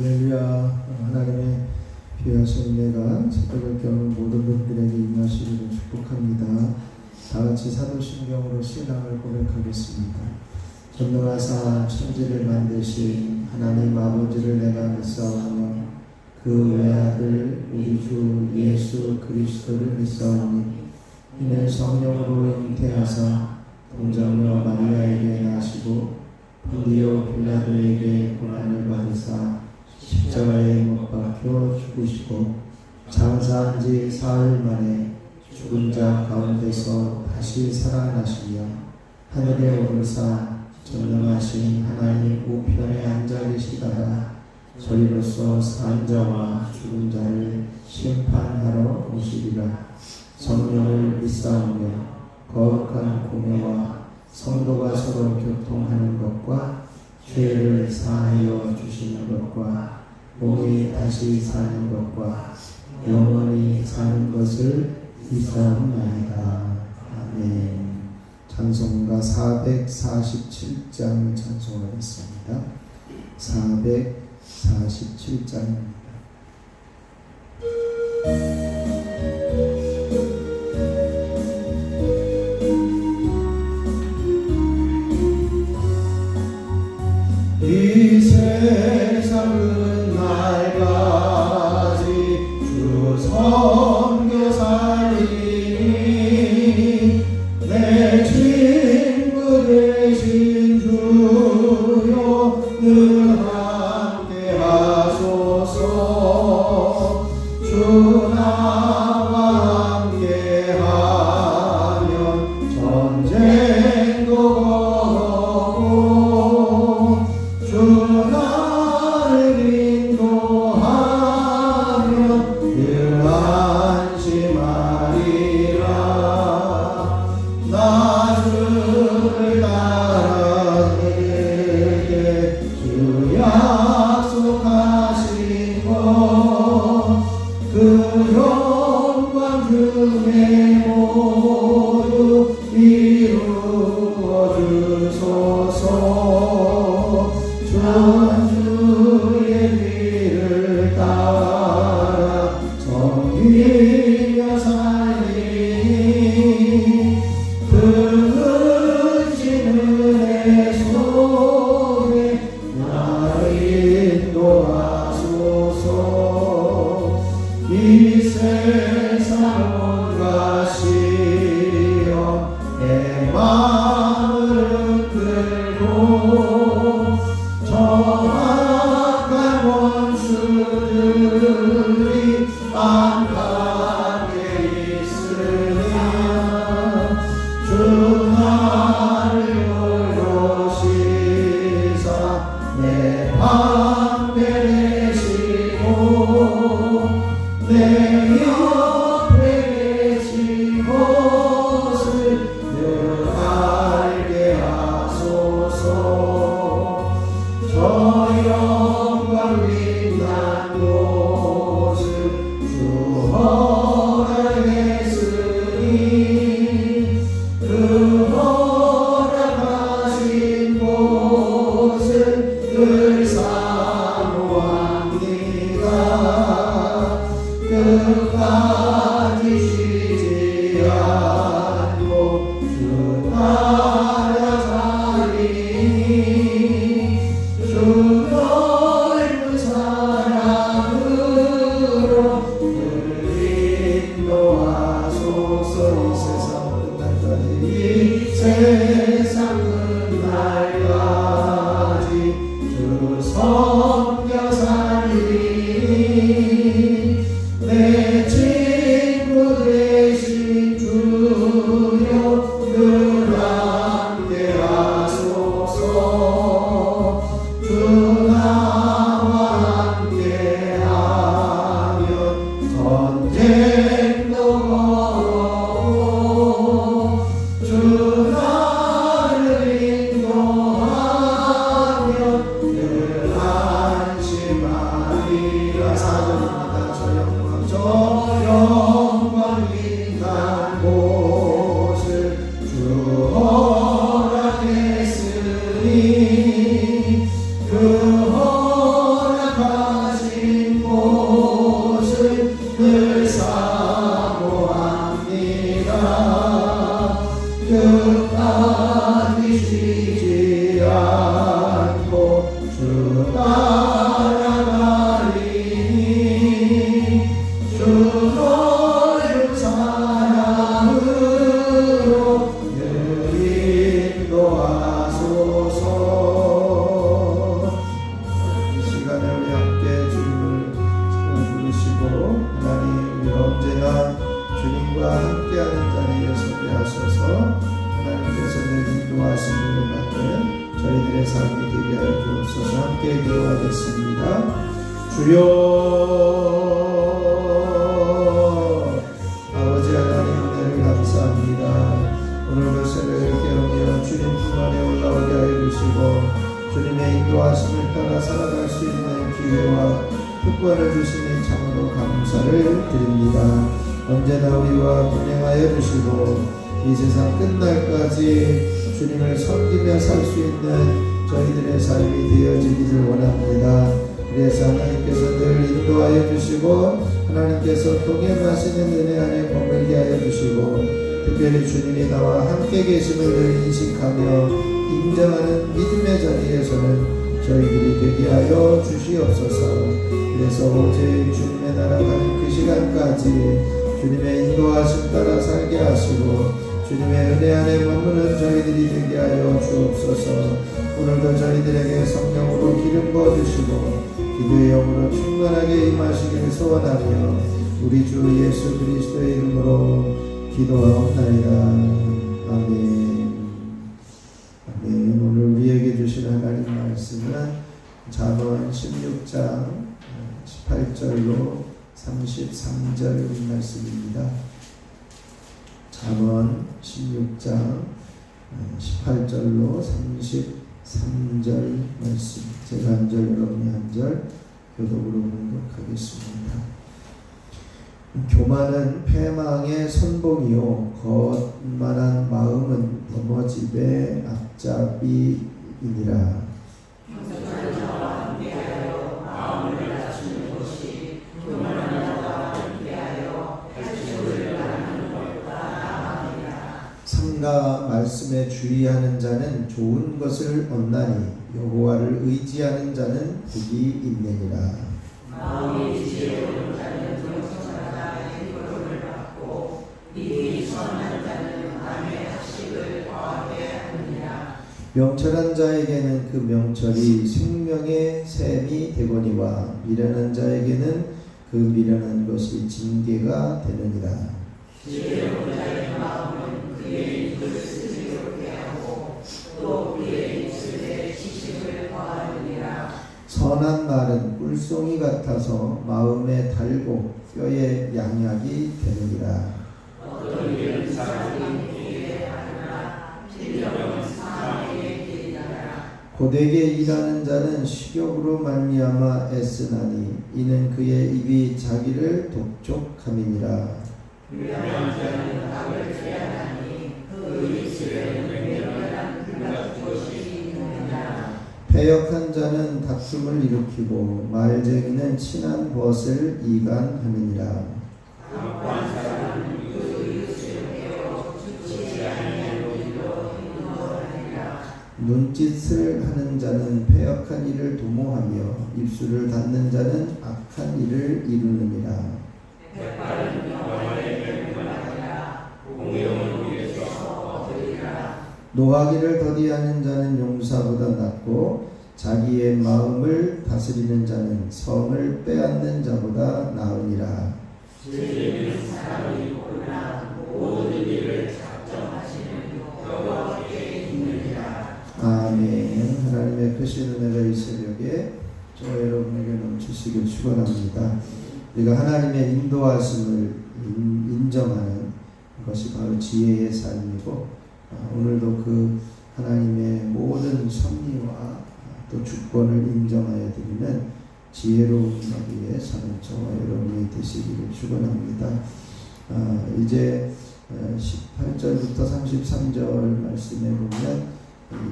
할렐루야. 하나님의 귀하신 은혜가 새벽을 깨우는 모든 분들에게 임하시기를 축복합니다. 다같이 사도신경으로 신앙을 고백하겠습니다. 전능하사 천지를 만드신 하나님 아버지를 내가 믿사오며 그 외아들 우리 주 예수 그리스도를 믿사오니 이는 성령으로 잉태하사 동정녀 마리아에게 나시고 본디오 빌라도에게 고난을 받으사 십자가에 못 박혀 죽으시고 장사한 지 사흘 만에 죽은 자 가운데서 다시 살아나시며 하늘에 오르사 전능하신 하나님 우편에 앉아 계시다가 저희로서 산 자와 죽은 자를 심판하러 오시리라. 성령을 믿사오며 거룩한 공회와 성도가 서로 교통하는 것과 죄를 사하여 주시는 것과 몸이 다시 사는 것과 영원히 사는 것을 믿사옵나이다. 아멘. 찬송가 447장 찬송하겠습니다. 447장입니다. 이 세상은 날까지 주 섬겨 살리니 내 친구 되신 주여 늘 함께 하소서. 주 나와 함께 하면 전쟁도 걸어오고 주 나를 인도하면 늘 안심하리라. 나를 따라 내게 주 약속하신 것 그 영광 중에 모두 이루어 주소서. 주의 길을 따라 섬기며 살리니 그 은혜 속에 나를 인도하소서. 이 세상 온갖 시험 내 마음을 흔들고 정확한 원수들이 안팎에 있으나 주 나를 올려시사 내 방패 되시고 내 옆에 계신 것을 늘 알게 하소서. 저 영광 빛난 곳을 주 허락했으니 그 허락하신 곳을 늘 사모합니다. 끝까지 쉬지 않고 주 따라 살리니 주 넓은 사랑으로 늘 인도하소서. 이 세상 끝날까지 주 섬겨 살리니 내 친구 되신 주여 늘 쉬지 않고 주 따라가리니 주 너의 사랑으로 늘 인도하소서. 이 시간에 우리 함께 주님을 부르시고 하나님 우리가 언제나 주님과 함께하는 자리에 서게 하셔서 하나님께서 늘 인도하심을 받는 저희들의 삶이 되게 하여 주옵소서. 함께 기도하겠습니다. 주여 아버지 하나님 은혜를 감사합니다. 오늘도 새벽을 깨우며 주님 품 안에 올라오게 하여 주시고 주님의 인도하심을 따라 살아갈 수 있는 기회와 특권을 주시니 참으로 감사를 드립니다. 언제나 우리와 동행하여 주시고 이 세상 끝날까지 주님을 섬기며 살 수 있는 저희들의 삶이 되어지기를 원합니다. 그래서 하나님께서 늘 인도하여 주시고 하나님께서 동행하시는 은혜 안에 머물게 하여 주시고 특별히 주님이 나와 함께 계심을 늘 인식하며 인정하는 믿음의 자리에서는 저희들이 되게 하여 주시옵소서. 그래서 오직 주님의 나라 가는 그 시간까지 주님의 인도하심 따라 살게 하시고 주님의 은혜 안에 머무는 저희들이 되게 하여 주옵소서. 오늘도 저희들에게 성령으로 기름 부어주시고 기도의 영으로 충만하게 임하시기를 소원하며 우리 주 예수 그리스도의 이름으로 기도하옵나이다. 아멘. 아멘. 오늘 우리에게 주신 하나님 말씀은 잠언 16장 18절로 33절 말씀입니다. 잠언 16장 18절로 33절 말씀, 제가 한 절 여러분이 한 절 교독으로 공독하겠습니다. 교만은 패망의 선봉이요 거만한 마음은 넘어집의 앞잡이이니라. 삼가 말씀에 주의하는 자는 좋은 것을 얻나니 여호와를 의지하는 자는 복이 있느니라. 마음이 지혜로운 자는 정성하다 행복을 받고 입이 선한 자는 남의 학식을 더하게 하느니라. 명철한 자에게는 그 명철이 생명의 샘이 되거니와 미련한 자에게는 그 미련한 것이 징계가 되느니라. 지혜로운 자의 마음은 그의 입을 스스로게 하고 또 그의 입술에 지식을 더하느니라. 선한 말은 꿀송이 같아서 마음에 달고 뼈에 양약이 되느니라. 어떤 일은 사람이 길에 하느나 진정은 사람에게 길이라. 고되게 일하는 자는 식욕으로 말미암아 애쓰나니 이는 그의 입이 자기를 독촉함이니라. 유명한 자는 답을 제안하니 그 입술에 맹렬한 불같은 것이 있느니라. 패역한 자는 다툼을 일으키고 말쟁이는 친한 벗을 이간하느니라. 강고한 사람은 그 이웃을 배워 지지 아니하는 일로 인도하느니라. 눈짓을 하는 자는 패역한 일을 도모하며 입술을 닫는 자는 악한 일을 이루느니라. 백발은 영원히 맹물하니라. 공의로운 위에서 얻으리라. 노하기를 더디하는 자는 용사보다 낫고 자기의 마음을 다스리는 자는 성을 빼앗는 자보다 나으니라. 죄지은 사람이 옳으나 모든 일을 작정하시는 여호와께 있느니라. 아멘. 하나님의 크신 은혜가 이 새벽에 저와 여러분에게 넘치시길 축원합니다. 우리가 하나님의 인도하심을 인정하는 것이 바로 지혜의 삶이고 오늘도 그 하나님의 모든 섭리와 또 주권을 인정하여 드리는 지혜로운 나비에 사는 저와 여러분이 되시기를 축원합니다. 이제 18절부터 33절 말씀에 보면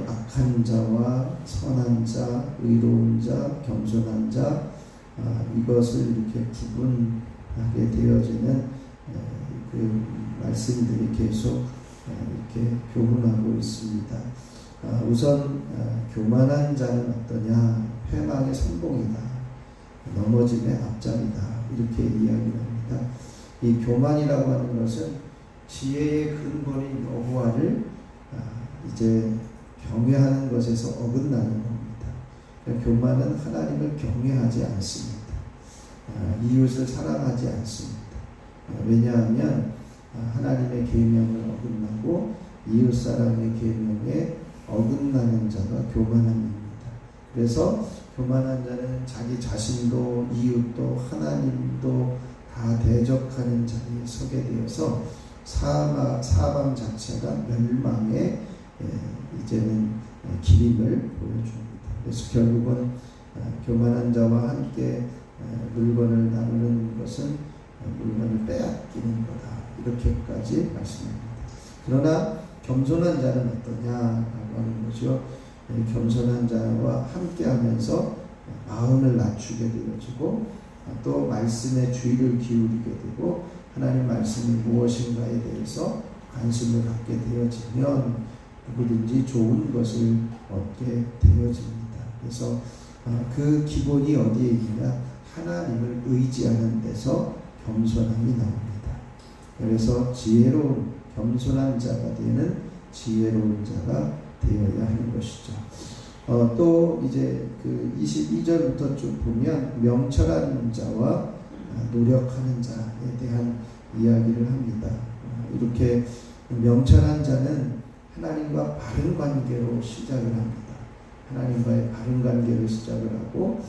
악한 자와 선한 자, 의로운 자, 겸손한 자 이것을 이렇게 구분하게 되어지는 그 말씀들이 계속 이렇게 교훈하고 있습니다. 우선 교만한 자는 어떠냐? 패망의 선봉이다. 넘어짐의 앞장이다. 이렇게 이야기를 합니다. 이 교만이라고 하는 것은 지혜의 근본인 여호와를 이제 경외하는 것에서 어긋나는 겁니다. 그러니까 교만은 하나님을 경외하지 않습니다. 이웃을 사랑하지 않습니다. 왜냐하면 하나님의 계명을 어긋나고 이웃 사랑의 계명에 어긋나는 자가 교만함입니다. 그래서 교만한 자는 자기 자신도 이웃도 하나님도 다 대적하는 자리에 서게 되어서 사방 자체가 멸망의 이제는 기림을 보여줍니다. 그래서 결국은 교만한 자와 함께 물건을 나누는 것은 물건을 빼앗기는 거다. 이렇게까지 말씀합니다. 그러나 겸손한 자는 어떠냐라고 하는 거죠. 겸손한 자와 함께하면서 마음을 낮추게 되어지고 또 말씀에 주의를 기울이게 되고 하나님 말씀이 무엇인가에 대해서 관심을 갖게 되어지면 누구든지 좋은 것을 얻게 되어집니다. 그래서 그 기본이 어디에 있느냐? 하나님을 의지하는 데서 겸손함이 나옵니다. 그래서 지혜로운 겸손한 자가 되는 지혜로운 자가 되어야 하는 것이죠. 또 이제 그 22절부터 쭉 보면 명철한 자와 노력하는 자에 대한 이야기를 합니다. 이렇게 명철한 자는 하나님과 바른 관계로 시작을 합니다. 하나님과의 바른 관계를 시작을 하고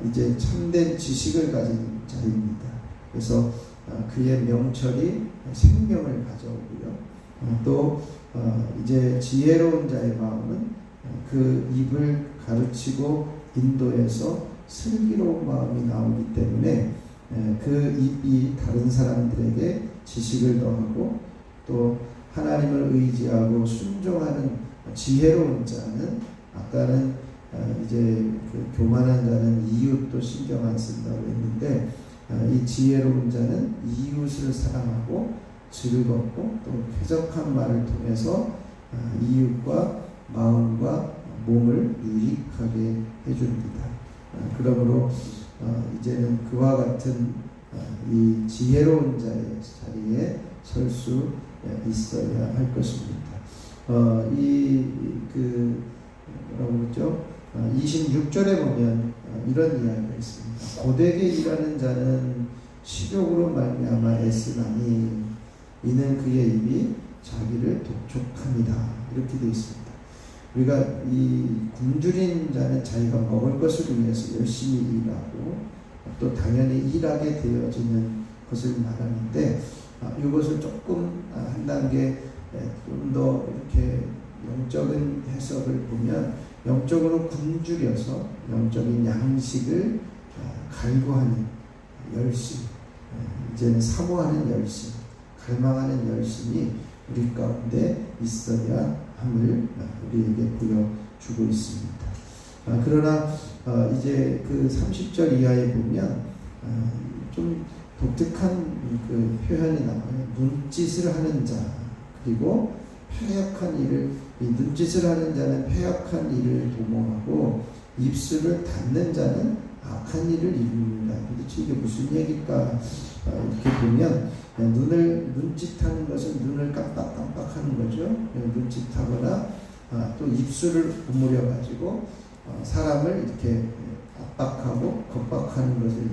이제 참된 지식을 가진 자입니다. 그래서 그의 명철이 생명을 가져오고요. 또 이제 지혜로운 자의 마음은 그 입을 가르치고 인도해서 슬기로운 마음이 나오기 때문에 그 입이 다른 사람들에게 지식을 더하고 또 하나님을 의지하고 순종하는 지혜로운 자는 아까는 이제 그 교만한 자는 이웃도 신경 안 쓴다고 했는데 이 지혜로운 자는 이웃을 사랑하고 즐겁고 또 쾌적한 말을 통해서 이웃과 마음과 몸을 유익하게 해줍니다. 그러므로 이제는 그와 같은 이 지혜로운 자의 자리에 설 수 있어야 할 것입니다. 뭐라고 그러죠? 26절에 보면 이런 이야기가 있습니다. 고되게 일하는 자는 식욕으로 말미암아 애쓰나니 이는 그의 입이 자기를 독촉합니다. 이렇게 되어 있습니다. 우리가 이 굶주린 자는 자기가 먹을 것을 위해서 열심히 일하고 또 당연히 일하게 되어지는 것을 말하는데 이것을 조금 한 단계 좀 더 이렇게 영적인 해석을 보면 영적으로 굶주려서 영적인 양식을 갈구하는 열심, 이제는 사모하는 열심, 갈망하는 열심이 우리 가운데 있어야 함을 우리에게 보여주고 있습니다. 그러나 이제 그 30절 이하에 보면 좀 독특한 그 표현이 나와요. 눈짓을 하는 자, 그리고 패역한 일을, 이 눈짓을 하는 자는 패역한 일을 도모하고 입술을 닫는 자는 악한 일을 이룹니다. 도대체 이게 무슨 얘기일까? 이렇게 보면 눈짓하는 것은 눈을 깜빡깜빡하는 거죠. 눈짓하거나 또 입술을 오므려 가지고 사람을 이렇게 압박하고 겁박하는 것을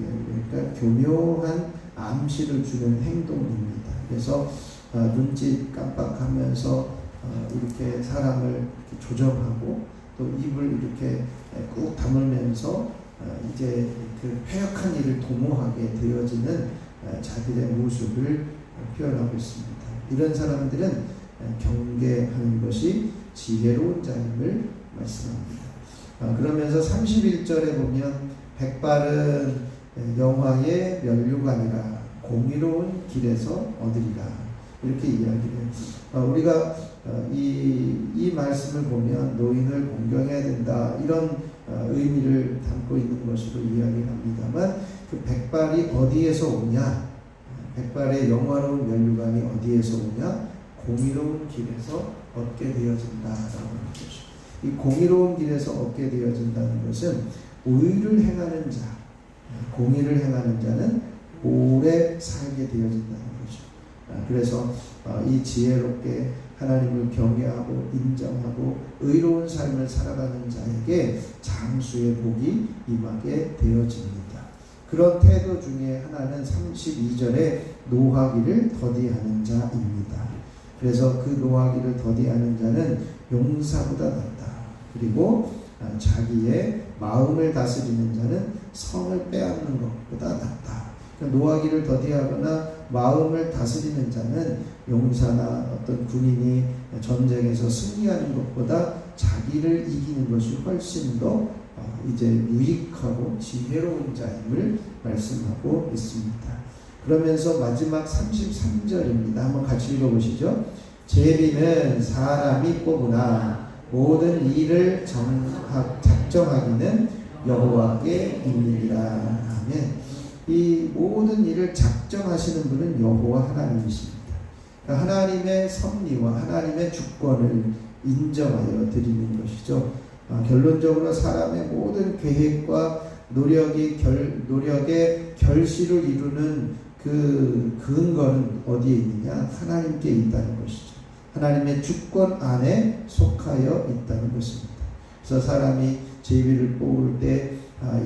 그러니까 교묘한 암시를 주는 행동입니다. 그래서 눈짓 깜빡하면서 이렇게 사람을 이렇게 조정하고 또 입을 이렇게 꾹 다물면서 이제 그 패역한 일을 도모하게 되어지는 자기의 모습을 표현하고 있습니다. 이런 사람들은 경계하는 것이 지혜로운 자임을 말씀합니다. 그러면서 31절에 보면 백발은 영화의 면류관이라 공의로운 길에서 얻으리라 이렇게 이야기해요. 우리가 이 말씀을 보면 노인을 공경해야 된다 이런 의미를 담고 있는 것으로 이야기를 합니다만 그 백발이 어디에서 오냐? 백발의 영화로운 면류관이 어디에서 오냐? 공의로운 길에서 얻게 되어진다라고 하는 것이죠. 이 공의로운 길에서 얻게 되어진다는 것은 의를 행하는 자, 공의를 행하는 자는 오래 살게 되어진다는 거죠. 그래서 이 지혜롭게 하나님을 경외하고 인정하고 의로운 삶을 살아가는 자에게 장수의 복이 임하게 되어집니다. 그런 태도 중에 하나는 32절에 노하기를 더디하는 자입니다. 그래서 그 노하기를 더디하는 자는 용사보다 낫다. 그리고 자기의 마음을 다스리는 자는 성을 빼앗는 것보다 낫다. 노하기를 더디하거나 마음을 다스리는 자는 용사나 어떤 군인이 전쟁에서 승리하는 것보다 자기를 이기는 것이 훨씬 더 이제 유익하고 지혜로운 자임을 말씀하고 있습니다. 그러면서 마지막 33절입니다. 한번 같이 읽어보시죠. 제비는 사람이 뽑으나 모든 일을 작정하기는 여호와께 있느니라. 아멘. 이 모든 일을 작정하시는 분은 여호와 하나님이십니다. 그러니까 하나님의 섭리와 하나님의 주권을 인정하여 드리는 것이죠. 결론적으로 사람의 모든 계획과 노력의 결실을 이루는 그 근거는 어디에 있느냐? 하나님께 있다는 것이죠. 하나님의 주권 안에 속하여 있다는 것입니다. 그래서 사람이 제비를 뽑을 때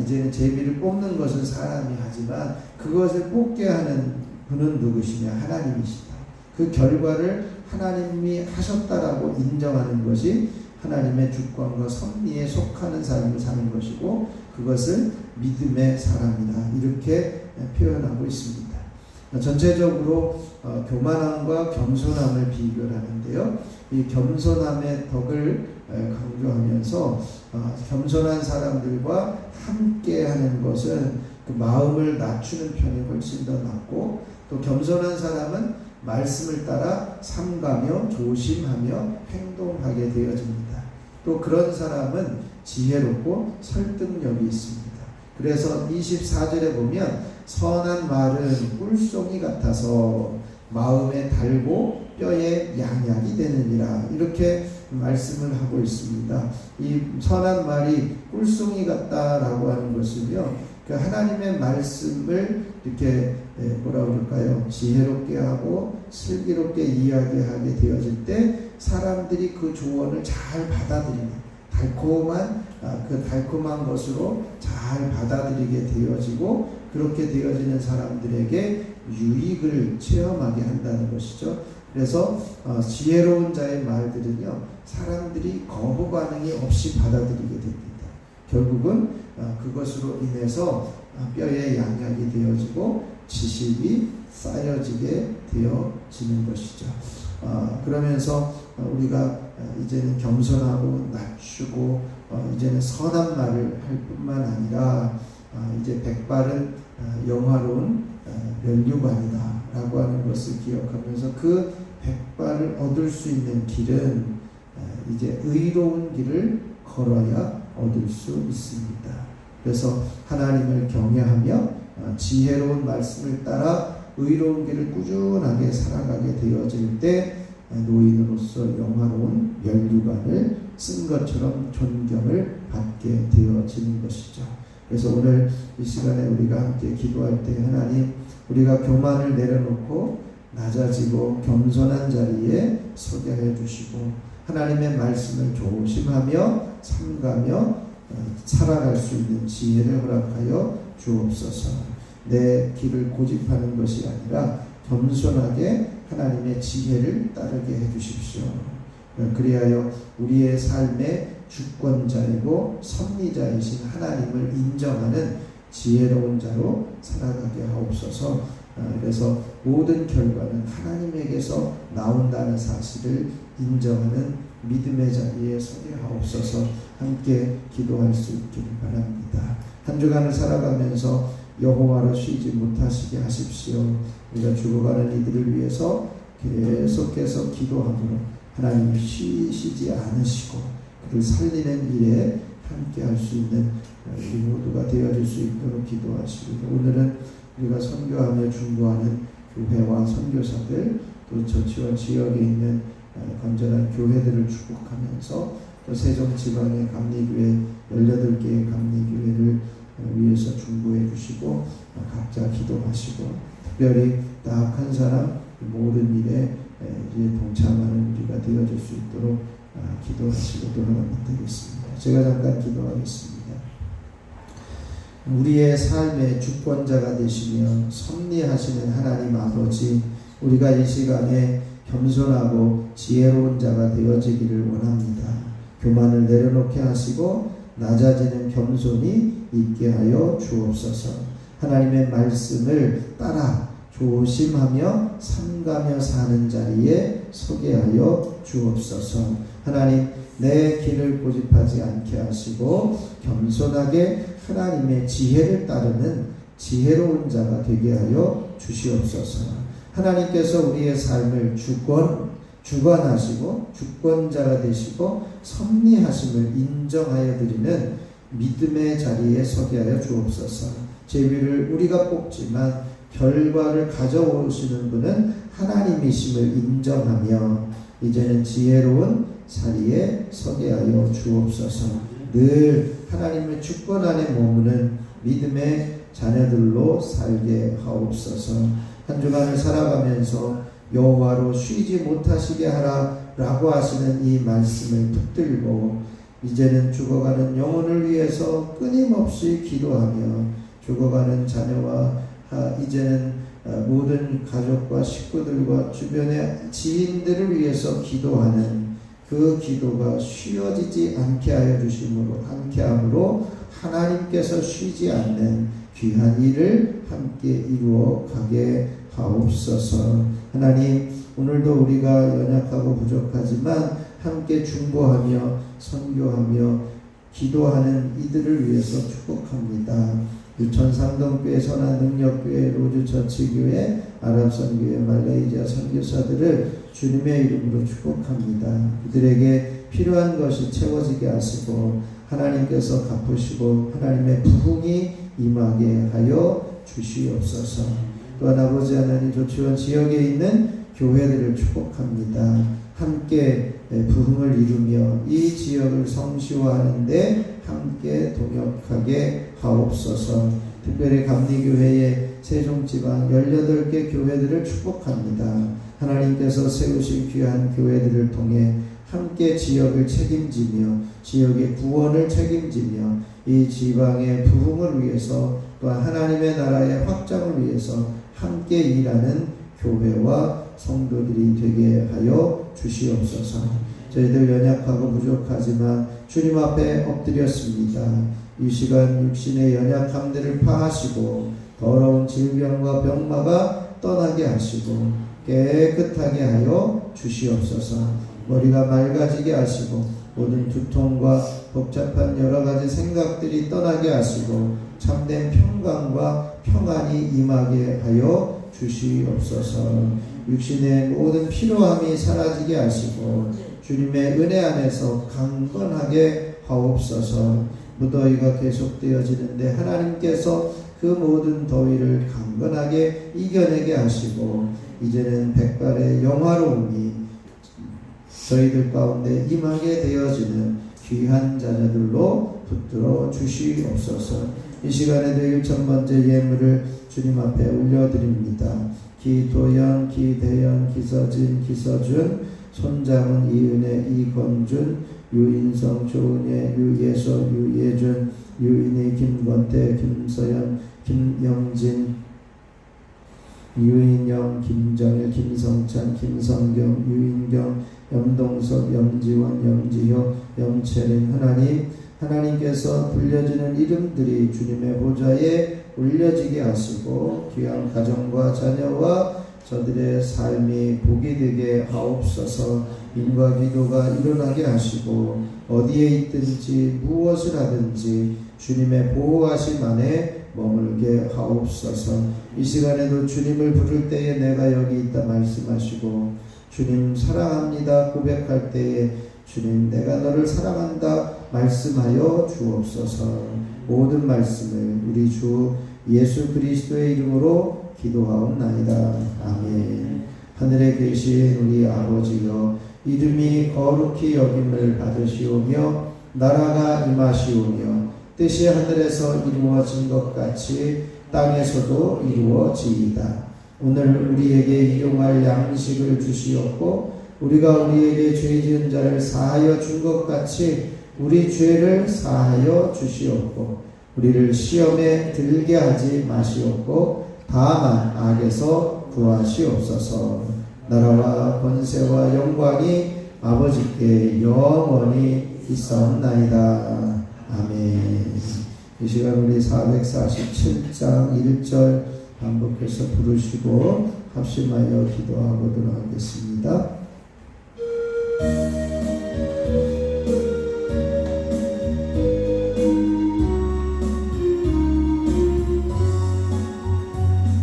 이제는 제비를 뽑는 것은 사람이 하지만 그것을 뽑게 하는 분은 누구시냐? 하나님이시다. 그 결과를 하나님이 하셨다라고 인정하는 것이 하나님의 주권과 섭리에 속하는 삶을 사는 것이고 그것을 믿음의 사람이다. 이렇게 표현하고 있습니다. 전체적으로 교만함과 겸손함을 비교하는데요. 이 겸손함의 덕을 강조하면서 겸손한 사람들과 함께하는 것은 그 마음을 낮추는 편이 훨씬 더 낫고 또 겸손한 사람은 말씀을 따라 삼가며 조심하며 행동하게 되어집니다. 또 그런 사람은 지혜롭고 설득력이 있습니다. 그래서 24절에 보면 선한 말은 꿀송이 같아서 마음에 달고 뼈에 양약이 되느니라 이렇게 말씀을 하고 있습니다. 이 선한 말이 꿀송이 같다라고 하는 것은요, 그 하나님의 말씀을 이렇게 뭐라 그럴까요? 지혜롭게 하고 슬기롭게 이야기하게 되어질 때 사람들이 그 조언을 잘 받아들이는 그 달콤한 것으로 잘 받아들이게 되어지고 그렇게 되어지는 사람들에게 유익을 체험하게 한다는 것이죠. 그래서 지혜로운 자의 말들은요, 사람들이 거부 반응이 없이 받아들이게 됩니다. 결국은 그것으로 인해서 뼈에 양약이 되어지고 지식이 쌓여지게 되어지는 것이죠. 그러면서 우리가 이제는 겸손하고 낮추고 이제는 선한 말을 할 뿐만 아니라 이제 백발은 영화로운 면류관이다 라고 하는 것을 기억하면서 그 백발을 얻을 수 있는 길은 이제 의로운 길을 걸어야 얻을 수 있습니다. 그래서 하나님을 경외하며 지혜로운 말씀을 따라 의로운 길을 꾸준하게 살아가게 되어질 때 노인으로서 영화로운 면류관을 쓴 것처럼 존경을 받게 되어지는 것이죠. 그래서 오늘 이 시간에 우리가 함께 기도할 때 하나님, 우리가 교만을 내려놓고 낮아지고 겸손한 자리에 서게 해주시고 하나님의 말씀을 조심하며 삼가며 살아갈 수 있는 지혜를 허락하여 주옵소서. 내 길을 고집하는 것이 아니라 겸손하게 하나님의 지혜를 따르게 해주십시오. 그리하여 우리의 삶의 주권자이고 섭리자이신 하나님을 인정하는 지혜로운 자로 살아가게 하옵소서. 그래서 모든 결과는 하나님에게서 나온다는 사실을 인정하는 믿음의 자리에 서게 하옵소서. 함께 기도할 수 있기를 바랍니다. 한 주간을 살아가면서 여호와로 쉬지 못하시게 하십시오. 우리가 죽어가는 이들을 위해서 계속해서 기도함으로 하나님이 쉬시지 않으시고 그를 살리는 일에 함께 할 수 있는 우리 모두가 되어질 수 있도록 기도하시고, 오늘은 우리가 선교하며 중보하는 교회와 선교사들 또 저치원 지역에 있는 건전한 교회들을 축복하면서 또 세종 지방의 감리교회 18개의 감리교회를 위해서 중보해 주시고 각자 기도하시고 특별히 딱 한 사람 모든 일에 이제 동참하는 우리가 되어줄 수 있도록 기도하시고 돌아가면 되겠습니다. 제가 잠깐 기도하겠습니다. 우리의 삶의 주권자가 되시며 섭리하시는 하나님 아버지, 우리가 이 시간에 겸손하고 지혜로운 자가 되어지기를 원합니다. 교만을 내려놓게 하시고 낮아지는 겸손이 있게 하여 주옵소서. 하나님의 말씀을 따라 조심하며 삼가며 사는 자리에 서게 하여 주옵소서. 하나님, 내 길을 고집하지 않게 하시고 겸손하게 하나님의 지혜를 따르는 지혜로운 자가 되게 하여 주시옵소서. 하나님께서 우리의 삶을 주관하시고 주권자가 되시고 섭리하심을 인정하여 드리는 믿음의 자리에 서게 하여 주옵소서. 제비를 우리가 뽑지만 결과를 가져오시는 분은 하나님이심을 인정하며 이제는 지혜로운 자리에 서게 하여 주옵소서. 늘 하나님의 주권 안에 머무는 믿음의 자녀들로 살게 하옵소서. 한 주간을 살아가면서 여호와로 쉬지 못하시게 하라 라고 하시는 이 말씀을 붙들고 이제는 죽어가는 영혼을 위해서 끊임없이 기도하며 죽어가는 자녀와 이제는 모든 가족과 식구들과 주변의 지인들을 위해서 기도하는 그 기도가 쉬어지지 않게 하여 않게 함으로 하나님께서 쉬지 않는 귀한 일을 함께 이루어 가게 하옵소서. 하나님, 오늘도 우리가 연약하고 부족하지만 함께 중보하며 선교하며 기도하는 이들을 위해서 축복합니다. 유천 상동교회, 선한능력교회, 로즈처치교회, 아랍선교회, 말레이시아 선교사들을 주님의 이름으로 축복합니다. 그들에게 필요한 것이 채워지게 하시고 하나님께서 갚으시고 하나님의 부흥이 임하게 하여 주시옵소서. 또한 아버지 하나님, 조치원 지역에 있는 교회들을 축복합니다. 함께 부흥을 이루며 이 지역을 성시화하는 데 함께 동역하게 하옵소서. 특별히 감리교회의 세종지방 18개 교회들을 축복합니다. 하나님께서 세우신 귀한 교회들을 통해 함께 지역을 책임지며 지역의 구원을 책임지며 이 지방의 부흥을 위해서 또한 하나님의 나라의 확장을 위해서 함께 일하는 교회와 성도들이 되게 하여 주시옵소서. 저희들 연약하고 부족하지만 주님 앞에 엎드렸습니다. 이 시간 육신의 연약함들을 파하시고 더러운 질병과 병마가 떠나게 하시고 깨끗하게 하여 주시옵소서. 머리가 맑아지게 하시고 모든 두통과 복잡한 여러가지 생각들이 떠나게 하시고 참된 평강과 평안이 임하게 하여 주시옵소서. 육신의 모든 피로함이 사라지게 하시고 주님의 은혜 안에서 강건하게 하옵소서. 무더위가 계속되어지는데 하나님께서 그 모든 더위를 강건하게 이겨내게 하시고 이제는 백발의 영화로움이 저희들 가운데 임하게 되어지는 귀한 자녀들로 붙들어 주시옵소서. 이 시간에도 1,000번째 예물을 주님 앞에 올려드립니다. 기도연, 기대연, 기서진, 기서준, 손장은, 이은혜, 이건준, 유인성, 조은혜, 유예서, 유예준, 유인희, 김권태, 김서연, 김영진, 유인영, 김정일, 김성찬, 김성경, 유인경, 염동석, 염지원, 염지효, 염채린. 하나님께서 불려지는 이름들이 주님의 보좌에 올려지게 하시고 귀한 가정과 자녀와 저들의 삶이 복이 되게 하옵소서. 인과 기도가 일어나게 하시고 어디에 있든지 무엇을 하든지 주님의 보호하심 안에 머물게 하옵소서. 이 시간에도 주님을 부를 때에 내가 여기 있다 말씀하시고 주님 사랑합니다 고백할 때에 주님 내가 너를 사랑한다 말씀하여 주옵소서. 모든 말씀을 우리 주 예수 그리스도의 이름으로 기도하옵나이다. 아멘. 하늘에 계신 우리 아버지여, 이름이 거룩히 여김을 받으시오며 나라가 임하시오며 뜻이 하늘에서 이루어진 것 같이 땅에서도 이루어지이다. 오늘 우리에게 일용할 양식을 주시옵고 우리가 우리에게 죄 지은 자를 사하여 준 것 같이 우리 죄를 사하여 주시옵고 우리를 시험에 들게 하지 마시옵고 다만 악에서 구하시옵소서. 나라와 권세와 영광이 아버지께 영원히 있사옵나이다. 아멘. 이 시간 우리 447장 1절 반복해서 부르시고 합심하여 기도하도록 하겠습니다.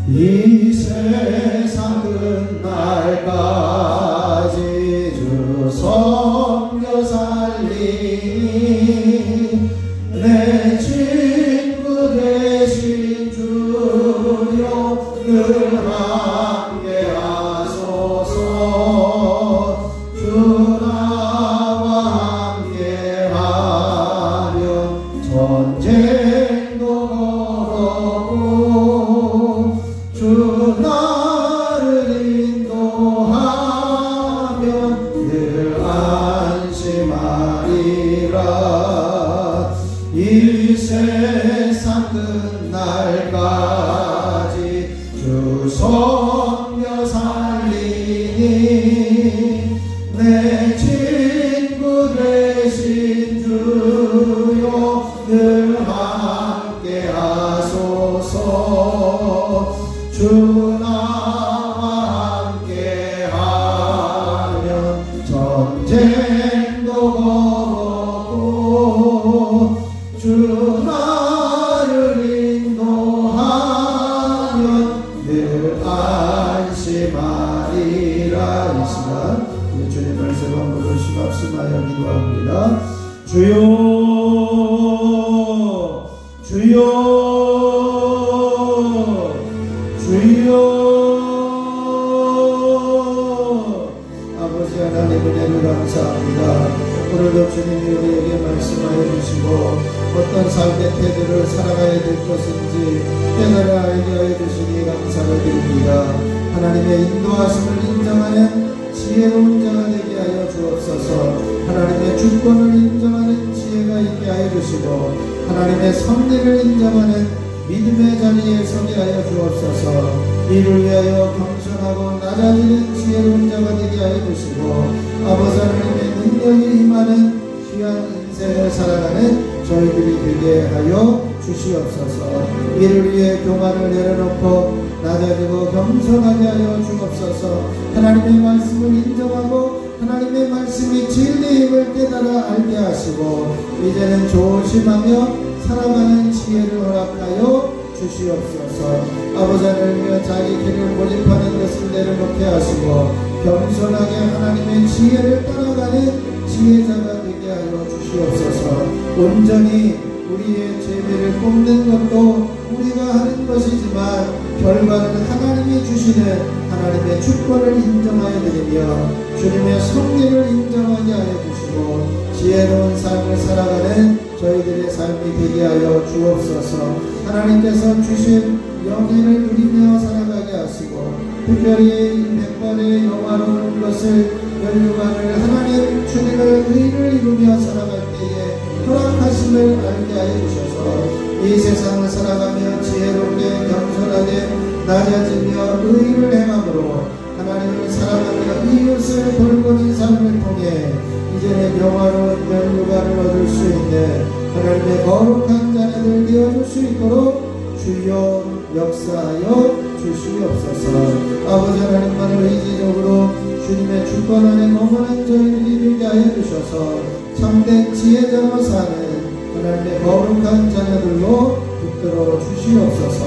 이 세상 끝날까지 주 섬겨 살리니 내 친구 되신 주여 늘 함께 하소서. 주 나와 함께 하면 전쟁도 걸어고 주 나를 인도하면 늘 안심하리라. 이 세상 끝날까지 주 섬겨 살리니 내 친구 되신 주여 늘 함께 하소서. 주 나와 함께 하면 전쟁도 걸었고 주 나를 인도하면 늘 안심하리라. 이 시간 우리 주님 말씀 한 부르시고 합심하여 기도합니다. 주여 주여 주여. 아버지 하나님 은혜를 감사합니다. 오늘도 주님이 우리에게 말씀하여 주시고 어떤 삶의 태도를 살아가야 될 것인지 깨달아 알게 하여 주시니 감사를 드립니다. 하나님의 인도하심을 인정하는 지혜로운 자가 되게 하여 주옵소서. 하나님의 주권을 인정하는 지혜가 있게 하여 주시고 하나님의 섭리를 인정하는 믿음의 자리에 서게 하여 주옵소서. 이를 위하여 겸손하고 낮아지는 지혜로운 자가 되게 하여 주시고 아버지 하나님의 능력이 임하는 귀한 인생을 살아가는 저희들이 되게 하여 주시옵소서. 이를 위해 교만을 내려놓고 낮아지고 겸손하게 하여 주옵소서. 하나님의 말씀을 인정하고 하나님의 말씀이 진리임을 깨달아 알게 하시고 이제는 조심하며 살아가는 지혜를 허락하여 주시옵소서. 아버지 하나님여 자기 길을 고집하는 것을 내려놓게 하시고 겸손하게 하나님의 지혜를 따라가는 지혜자가 되게 하여 주시옵소서. 온전히 우리의 재미를 뽑는 것도 우리가 하는 것이지만 결과는 하나님이 주시는 하나님의 주권을 인정하여 드리며 주님의 섭리를 인정하게 하여 주시고 지혜로운 삶을 살아가는 저희들의 삶이 되게 하여 주옵소서. 하나님께서 주신 영예를 누리며 살아가게 하시고 특별히 백발의 영화로운 것을 면류관을 하나님 주님의 의를 이루며 살아갈 때에 허락하심을 알게 하여 주셔서 이 세상을 살아가며 지혜롭게 겸손하게 낮아지며 의를 행함으로 하나님을 사랑하며 이웃을 돌보는 삶을 통해 이제는 영화로운 면류관을 얻을 수 있는 하나님의 거룩한 자녀들 되어줄 수 있도록 주여 역사하여 주시옵소서. 아버지 하나님만을 의지적으로 주님의 주권 안에 머무는 저희들이 되게 하여 주셔서 참된 지혜자로 사는 하나님의 거룩한 자녀들로 붙들어 주시옵소서.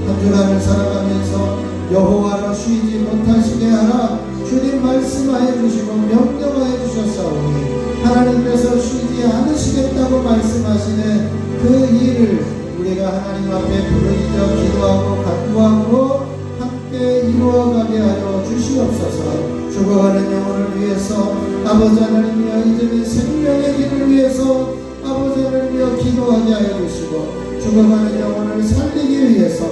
한 주간을 살아가면서 여호와로 쉬지 못하시게 하라 주님 말씀하여 주시고 명령하여 주셨사오니 하나님께서 쉬지 않으시겠다고 말씀하시는 그 일을 우리가 하나님 앞에 부르짖어 기도하고 간구함으로 함께 함께 이루어가게 하여 주시옵소서. 죽어가는 영혼을 위해서 아버지 하나님이여 이제는 생명의 길을 위해서 아버지 하나님이여 기도하게 하여 주시고 죽어가는 영혼을 살리기 위해서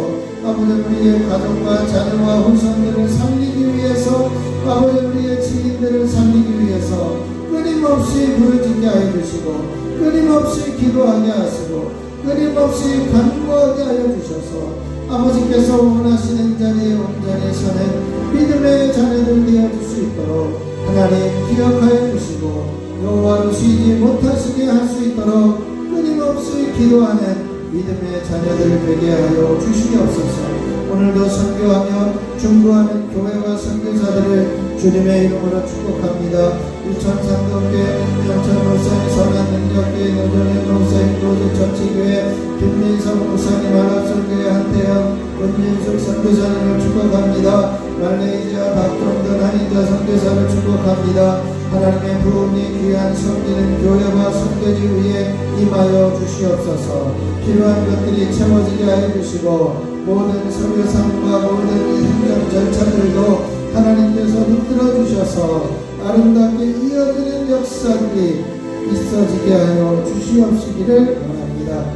아버지 우리의 가족과 자녀와 후손들을 살리기 위해서 아버지 우리의 지인들을 살리기 위해서 끊임없이 부르짖게 하여 주시고 끊임없이 기도하게 하시고 끊임없이 간구하게 하여 주셔서 아버지께서 원하시는 자리에 온전히 서는 믿음의 자녀들 되어줄 수 있도록 하나님 기억하여 주시고 여호와로 쉬지 못하시게 할 수 있도록 끊임없이 기도하는 믿음의 자녀들 되게 하여 주시옵소서. 오늘도 선교하며 중보하는 교회와 선교사들을 주님의 이름으로 축복합니다. 유천상동교회 명천로사의 선한능력교회 노전의 노사인 로즈처치교회 김민성 목사님 한합선교회 한태영 은진숙 선교사님을 축복합니다. 말레이시아 박종돈 한인자 선교사를 축복합니다. 하나님의 부흥이 귀한 섬기는 교회와 선교지 위에 임하여 주시옵소서. 필요한 것들이 채워지게 하여 주시고 모든 선교사과 모든 행정 절차들도 하나님께서 붙들어 주셔서 아름답게 이어지는 역사들이 있어지게 하여 주시옵시기를 원합니다.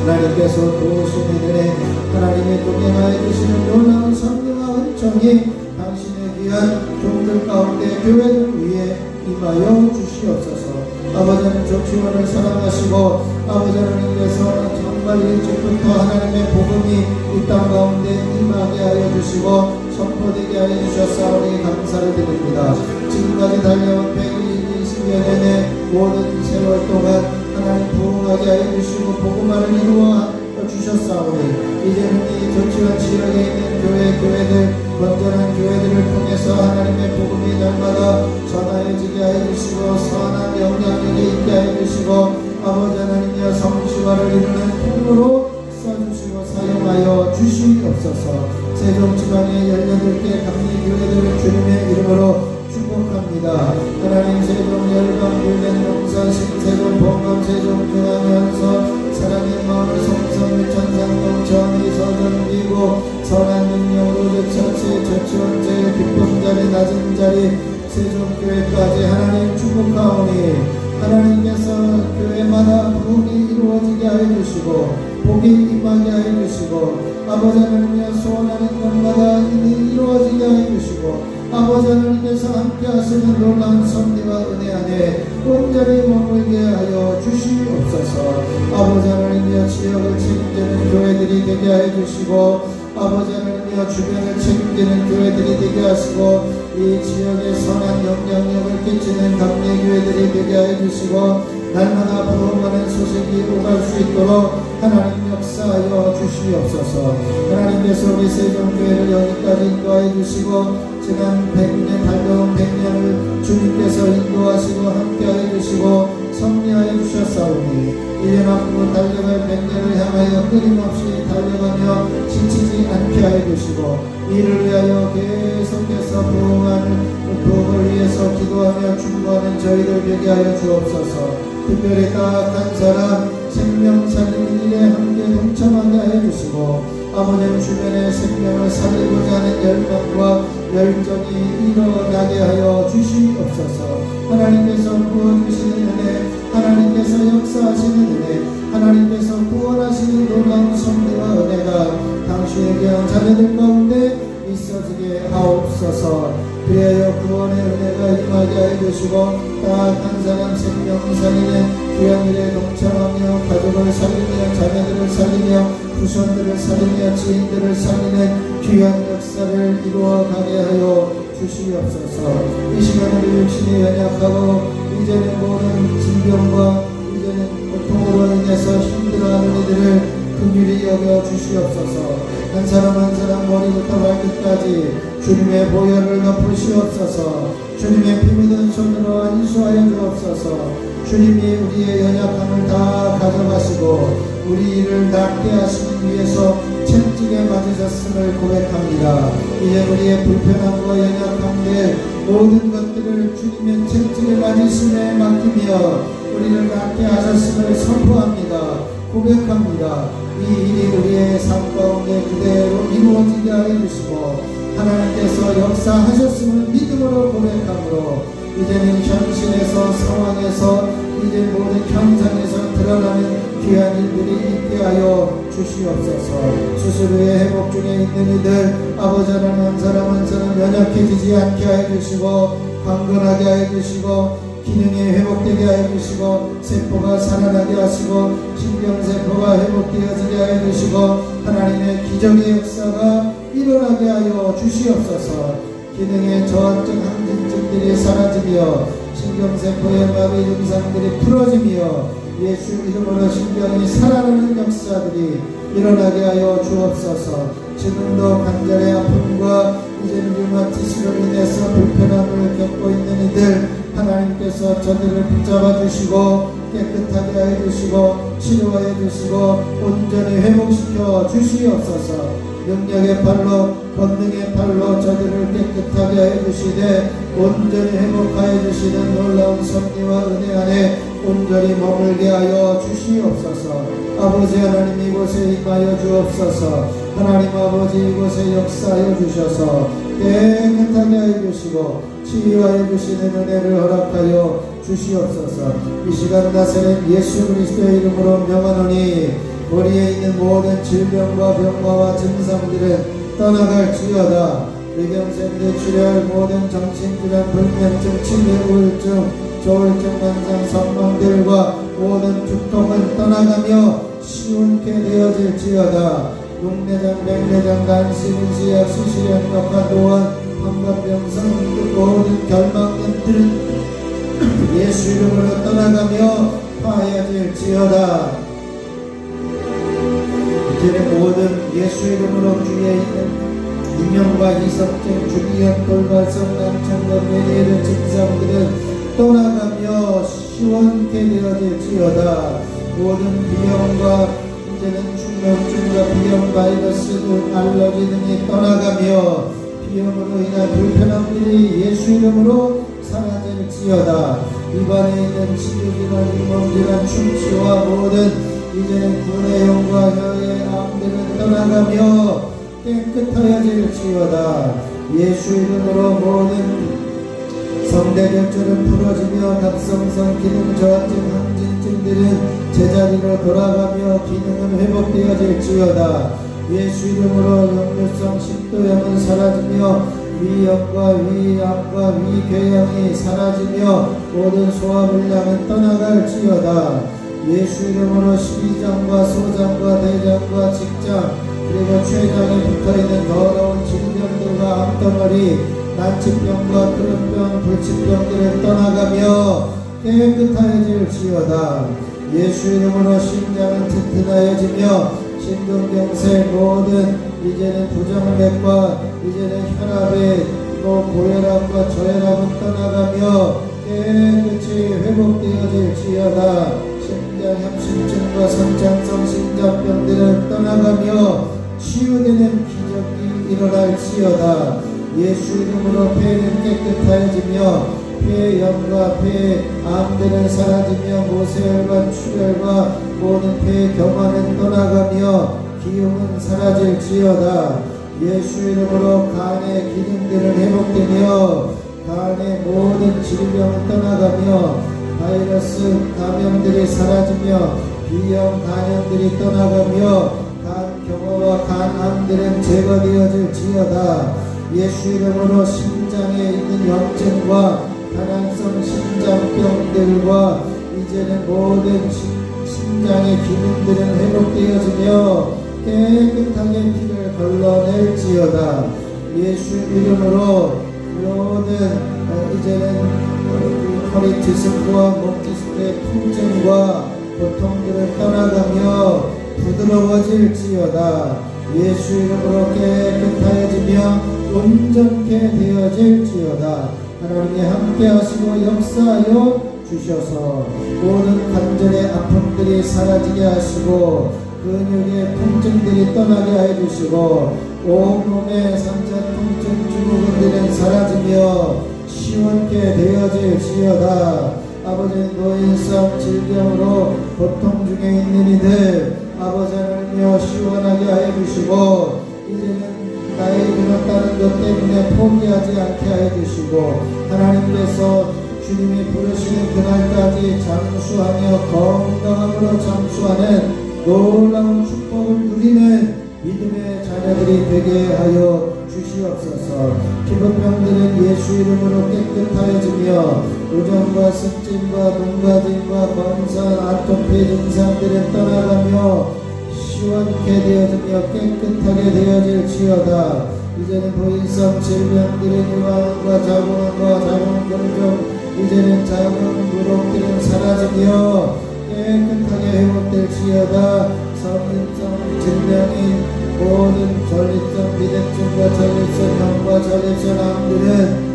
하나님께서 도우시는 은혜 하나님의 동행하여 주시는 놀라운 섭리와 은총이 당신의 귀한 종들 가운데 교회를 위해 임하여 주시옵소서. 아버지는 조치원을 사랑하시고 아버지 하나님께서 정말 일찍부터 하나님의 복음이 이 땅 가운데 임하게 하여 주시고 선포되게 하여 주셨사오니 감사를 드립니다. 지금까지 달려온 120여 년의 모든 세월 동안 하나님 부흥하게 하여 주시고 복음화를 이루어 주셨사오니 이제는 이 조치원 지역에 있는 교회들 건전한 교회들을 통해서 하나님의 복음이 날마다 전하여지게 하여 주시고 선한 영향력이 있게 하여 주시고 아버지 하나님의 성취화를 이루는 통로로 써주시고 사용하여 주시옵소서. 세종지방의 18개 감리교회들을 주님의 이름으로 축복합니다. 하나님 세종 열방 불된 용사 신세종 봉감 세종 중앙연서 사랑의 마을 성성 유천상동 전이 서전기고 선한 능력으로 저처치 저치원제 기쁨자리 낮은 자리 세종교회까지 하나님 축복하오니 하나님께서 교회마다 부흥이 이루어지게 하여 주시고 복이 임하게 하여 주시고 아버지 하나님의 소원하는 것마다 이미 이루어지게 하여 주시고 아버지 하나님께서 함께 하시는 놀라운 섭리와 은혜 안에 온전히 머물게 하여 주시옵소서. 아버지 하나님의 지역을 책임지는 교회들이 되게 하여 주시고 아버지 하나님의 주변을 책임지는 교회들이 되게 하시고 이 지역에 선한 영향력을 끼치는 감리교회들이 되게 하여 주시고 날마다 부흥하는 소식이 오갈 수 있도록 하나님 역사하여 주시옵소서. 하나님께서 우리 세종교회를 여기까지 인도하여 주시고 지난 100년 달려온 100년을 주님께서 인도하시고 함께하여 주시고 섭리하여 주셨사오니 1년 앞으로 달려갈 100년을 향하여 끊임없이 달려가며 지치지 않게 하여 주시고 이를 위하여 계속해서 부흥을 위해서 기도하며 중보하는 저희들 되게 하여 주옵소서. 특별히 따뜻한 사람 생명 살리는 일에 함께 동참하게 하여 주시고 아버님 주변의 생명을 살리고자 하는 열망과 열정이 일어나게 하여 주시옵소서. 하나님께서 부어주시는 은혜 하나님께서 역사하시는 은혜 하나님께서 구원하시는 놀라운 섭리와 은혜가 당신의 귀한 자녀들 가운데 있어지게 하옵소서. 그리하여 구원의 은혜가 임하게 하여 주시고 따뜻한 사람 생명 살리는 귀한 일에 동참하며 가족을 살리며 자녀들을 살리며 후손들을 살리며 지인들을 살리는 귀한 역사를 이루어가게 하여 주시옵소서. 이 시간 우리 육신이 연약하고 이제는 모든 질병과 이제는 고통으로 인해서 힘들어하는 이들을 긍휼히 여겨 주시옵소서. 한 사람 한 사람 머리부터 발끝까지 주님의 보혈을 덮으시옵소서. 주님의 피묻은 손으로 안수하여 주옵소서. 주님이 우리의 연약함을 다 가져가시고 우리 일을 낫게 하시기 위해서 채찍에 맞으셨음을 고백합니다. 이제 우리의 불편함과 연약함들 모든 것들을 주님의 채찍에 맞으심에 맡기며 우리를 낫게 하셨음을 선포합니다. 고백합니다. 이 일이 우리의 삶 가운데 그대로 이루어지게 하여 주시고 하나님께서 역사하셨음을 믿음으로 고백함으로 이제는 현실에서 상황에서 이제 모든 현장에서 드러나는 귀한 일들이 있게 하여 주시옵소서. 수술 후에 회복 중에 있는 이들 아버지 하나님 한 사람 한 사람 연약해지지 않게 하여 주시고 강건하게 하여 주시고 기능이 회복되게 하여 주시고 세포가 살아나게 하시고 신경세포가 회복되어지게 하여 주시고 하나님의 기적의 역사가 일어나게 하여 주시옵소서. 기능의 저하증 항진증들이 사라지며 신경세포의 마비 증상들이 풀어지며 예수 이름으로 신경이 살아나는 역사들이 일어나게 하여 주옵소서. 지금도 관절의 아픔과 이제는 류마티스로 인해서 불편함을 겪고 있는 이들 하나님께서 저들을 붙잡아 주시고 깨끗하게 해 주시고 치료해 주시고 온전히 회복시켜 주시옵소서. 능력의 팔로 권능의 팔로 저들을 깨끗하게 해 주시되 온전히 회복하여 주시는 놀라운 섭리와 은혜 안에 온전히 머물게 하여 주시옵소서. 아버지 하나님 이곳에 임하여 주옵소서. 하나님 아버지 이곳에 역사하여 주셔서 깨끗하게 해 주시고 치유하여 주시는 은혜를 허락하여 주시옵소서. 이 시간 나사렛 예수 그리스도의 이름으로 명하노니 우리에 있는 모든 질병과 병과와 증상들은 떠나갈지어다. 위경생들 치료할 모든 정신질환 불면증 치매 우울증 조울증 만상 선망들과 모든 두통은 떠나가며 시원케 되어질지어다. 육내장 백내장 간시분시약 수시령 역한 노원 환갑병성 그 모든 결막근들은 예수 이름으로 떠나가며 파해질지어다. 이제는 모든 예수 이름으로 귀에 있는 이명과 이석증 주기현 돌발성 난청과 메니에르 증상들은 떠나가며 시원케 되어질지어다. 모든 비염과 이제는 충농증과 비염 바이러스 등 알러지 등이 떠나가며 비염으로 인한 불편함들이 예수 이름으로 사라질지어다. 입안에 있는 치주질환, 유멍질환, 충치와 모든 이제는 구내염과 혀의 암들은 떠나가며 깨끗하여질지어다. 예수 이름으로 모든 성대결절은 풀어지며 갑성성 기능 저하증 항진증들은 제자리로 돌아가며 기능은 회복되어질지어다. 예수 이름으로 역류성 식도염은 사라지며 위염과 위암과 위궤양이 사라지며 모든 소화불량은 떠나갈지어다. 예수 이름으로 식이장과 소장과 대장과 직장 그리고 췌장에 붙어있는 더러운 질병들과 암덩어리 난치병과 크론병 불치병들을 떠나가며 깨끗해질지어다. 예수 이름으로 심장은 튼튼하여지며 심근경색 모든 이제는 부정맥과 이제는 혈압의 고혈압과 저혈압은 떠나가며 깨끗이 회복되어질지어다. 심장 협심증과 선천성 심장병들을 떠나가며 치유되는 기적이 일어날지어다. 예수 이름으로 폐는 깨끗하여지며 폐염과 폐암들은 사라지며 모세혈관 출혈과 모든 폐경화는 떠나가며 기흉은 사라질지어다. 예수 이름으로 간의 기능들은 회복되며 간의 모든 질병은 떠나가며 바이러스 감염들이 사라지며 비염 간염들이 떠나가며 간 경화와 간암들은 제거되어질지어다. 예수 이름으로 심장에 있는 염증과 간암성 심장병들과 이제는 모든 심장의 기능들은 회복되어지며 깨끗하게 피를 걸러낼지어다. 예수 이름으로 모든 이제는 허리 디스크와 목 디스크의 통증과 고통들을 떠나가며 부드러워질지어다. 예수 이름으로 깨끗하여지며 온전케 되어질지어다. 하나님이 함께 하시고 역사하여 주셔서 모든 관절의 아픔들이 사라지게 하시고 근육의 통증들이 떠나게 하여 주시고 온몸의 산자 통증 증후군들은 사라지며 시원케 되어질지어다. 아버지 노인 싸움 질병으로 고통 중에 있는 이들 아버지 하나님이여 시원하게 하여 주시고 이제는 나의 들었다는 것 때문에 포기하지 않게 하여 주시고 하나님께서 주님이 부르시는 그날까지 장수하며 건강함으로 장수하는 놀라운 축복을 누리는 믿음의 자녀들이 되게 하여 주시옵소서. 피부병들은 예수 이름으로 깨끗하여지며 우정과 습진과 눈가짐과 건선 아토피 증상들은 떠나가며 시원케 되어지며 깨끗하게 되어질지어다. 이제는 부인성 질병들의 유방과 자궁과 자궁근종 이제는 자궁 무록들은 사라지며 깨끗하게 회복될지어다. 성인성 질병인 모든 전립선 비대증과 전립선 병과 전립선 암들은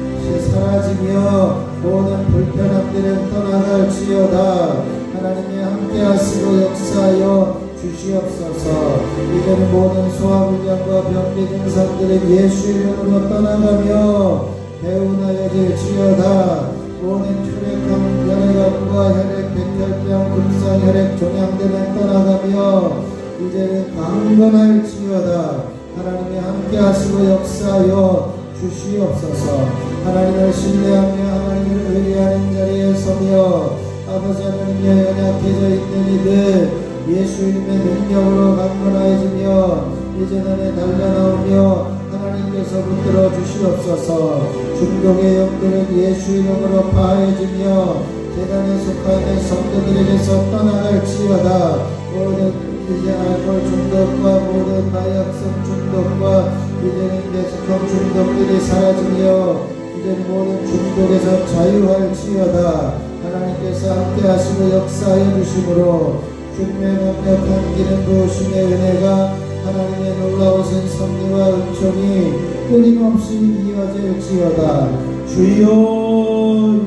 사라지며 모든 불편함들은 떠나갈지어다. 하나님이 함께 하시고 역사하여 주시옵소서. 이제는 모든 소화불량과 변비 증상들은 예수 이름으로 떠나가며 개운하여질지어다. 모든 혈액암, 혈액암과 혈액 백혈병, 급성혈액 종양들은 떠나가며 이제는 강건할지어다. 하나님이 함께 하시고 역사하여 주시옵소서. 하나님을 신뢰하며 하나님을 의뢰하는 자리에 서며 아버지 하나님의 연약해져 있는 이들 예수 이름의 능력으로 강건하여지며 이제 눈에 달려나오며 하나님께서 붙들어 주시옵소서. 중독의 영들은 예수 이름으로 파해지며 재단에 속하는 성도들에게서 떠나갈지어다. 모든 이제 알코올 중독과 모든 마약성 중독과 이제는 매스컴 중독들이 사라지며 이제는 모든 중독에서 자유할지어다. 하나님께서 함께 하시고 역사하여 주심으로 주님의 강력한 기름 부으심의 은혜가 하나님의 놀라우신 섭리와 은총이 끊임없이 이어질지어다. 주여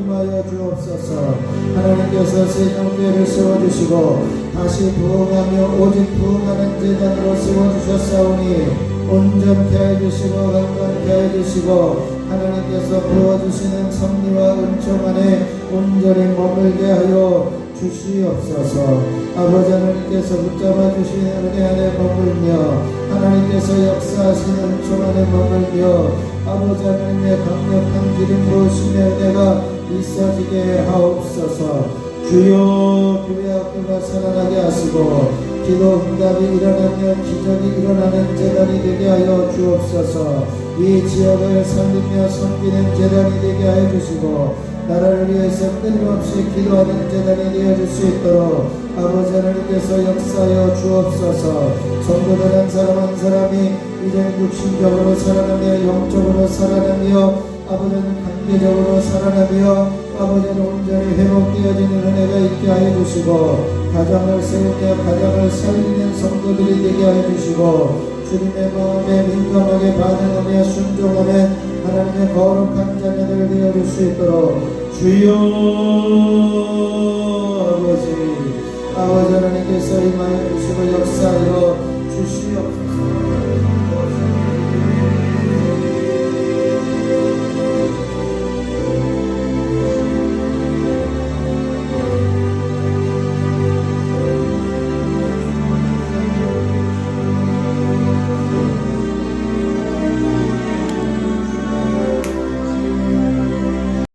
임하여 주옵소서. 하나님께서 세종교회를 세워주시고 다시 부흥하며 오직 부흥하는 제단으로 세워주셨사오니 온전케 해주시고 강건케 해주시고 하나님께서 부어주시는 섭리와 은총 안에 온전히 머물게 하여 주시옵소서. 아버지 하나님께서 붙잡아 주시는 은혜 안에 머물며 하나님께서 역사하시는 은총 안에 머물며 아버지 하나님의 강력한 기름 부으심의 은혜가 있어지게 하옵소서. 주여 교회 학교가 살아나게 하시고 기도 응답이 일어나며 기적이 일어나는 제단이 되게 하여 주옵소서. 이 지역을 살리며 섬기는 제단이 되게 하여 주시고 나라를 위해서 끊임없이 기도하는 제단이 되어줄 수 있도록 아버지 하나님께서 역사하여 주옵소서. 성도들 한 사람 한 사람이 이제 육신적으로 살아나며 영적으로 살아나며 아버지는 관계적으로 살아나며 아버지는 온전히 회복되어지는 은혜가 있게 하여 주시고 가정을 세우며 가정을 살리는 성도들이 되게 하여 주시고 주님의 마음에 민감하게 반응하며 순종하는 하나님의 거룩한 자녀들 되어줄 수 있도록 주여 아버지 하나님께서 임하여 주시고 역사하여 주시옵소서.